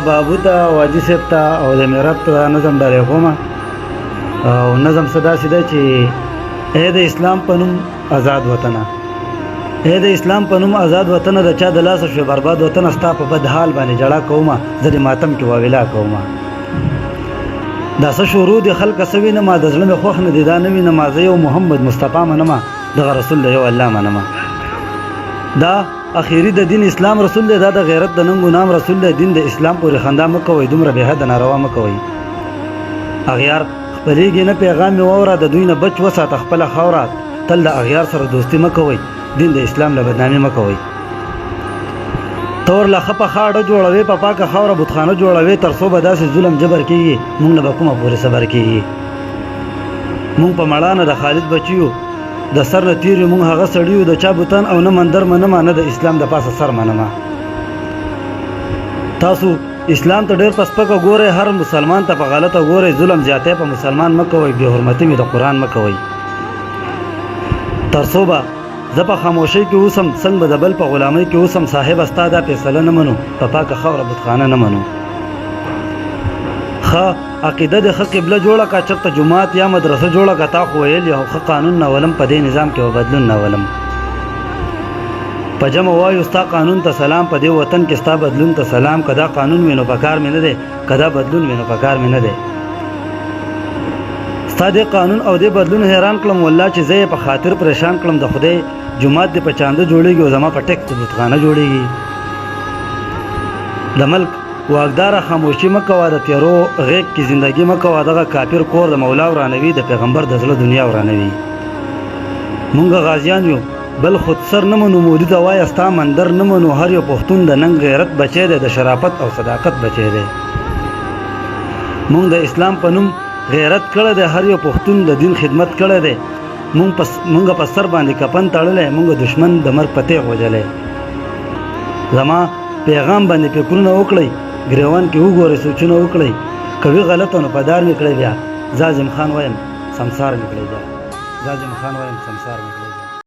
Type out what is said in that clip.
بابو ته او حاجي صاحب ته او د میراب ته دا نظم ډالۍ کوم. او نظم څه داسې دی چې ای د اسلام په نوم آزاد وطنه، ای د اسلام په نوم آزاد وطنه، د چا د لاسه شوې برباد وطنه، ستا په بد حال باندې جړه کومه، زه د ماتم کې واویلا کومه. دا څه شروع د خلکه څه وینمه، د زړه مې خوښ نه دی دا نه وینمه، زه یو محمد مصطفی منمه، دغه رسول د یو الله منمه. دا اخیری د دین اسلام رسول دی، دا د غیرت د ننګو نام رسول دی. دین د اسلام پورې خندا مه کوئ، دومره بې حده ناروا مه کوئ. اغیار خپلېږي نه پیغام مې واوره، د دوی نه بچ وساته خپله خاوره، تل د اغیار سره دوستي مه کوئ، دین د اسلام له بدنامي مه کوئ. تور له ښه په خاړه جوړوي، په پاکه خاوره بتخانه جوړوي، تر څو به داسې ظلم جبر کېږي موږ نه به کومه پورې صبر کېږي. موږ په مړانه د خالد بچیو، د سر نه تیر یو موږ هغه سړي د چا بوتان او نه مندر منمه، نه د اسلام د پاسه سر منمه. تاسو اسلام ته ډېر په سپکه ګورئ، هر مسلمان ته په غلطه ګورئ، ظلم زیاتی په مسلمان مه کوئ، بې حرمتي مې د قرآن مه کوئ. تر څو به زه په خاموشۍ کې اوسم، څنګه به د بل په غلامۍ کې اوسم، صاحبه ستا دا فیصله نه منو، په پاکه خاوره بتخانه نه منو. ښه عقیده د ښه قبله جوړه که، چېرته جومات یا مدرسه جوړه که، تا خو ویل یو ښه قانون نه ولم، په دې نظام کې به بدلون نه ولم. په جمع وایو ستا قانون ته سلام، په دې وطن کې ستا بدلون ته سلام. که دا قانون وي نو په کار مې نه دی، که دا بدلون وي نو په کار مې نه دی. ستا دې قانون او دې بدلون حیران کړم والله، چې زه یې په خاطر پریشان کړم. د خدای جومات دې په چانده جوړېږي او زما په ټیکس دې بتخانه جوړېږي. د ملک واکداره خاموشي مه کوه، د تیرو غیږ کې زندګي مه کوه، دغه کافر کور د مولا ورانوي، د پیغمبر د زړه دنیا ورانوي. مونږ غازیان یو بل خود سر نه منو، مودي ته وایه ستا مندر نه منو. هر یو پښتون د ننګ غیرت بچی دی، د شرافت او صداقت بچی دی. مونږ د اسلام په نوم غیرت کړی دی، هر یو پښتون د دین خدمت کړی دی. مونږ په سر باندې کفن تړلی، مونږ دشمن د مرګ په تیغ وجلی. زما پیغام باندې فکرونه وکړئ، ګریوان کې وګورئ، سوچونه وکړئ. کوي غلطه نو په دار مې کړی بیا، زازم خان وایم سمسار مې کړی بیا، زازم خان وایم سمسار مې کړی.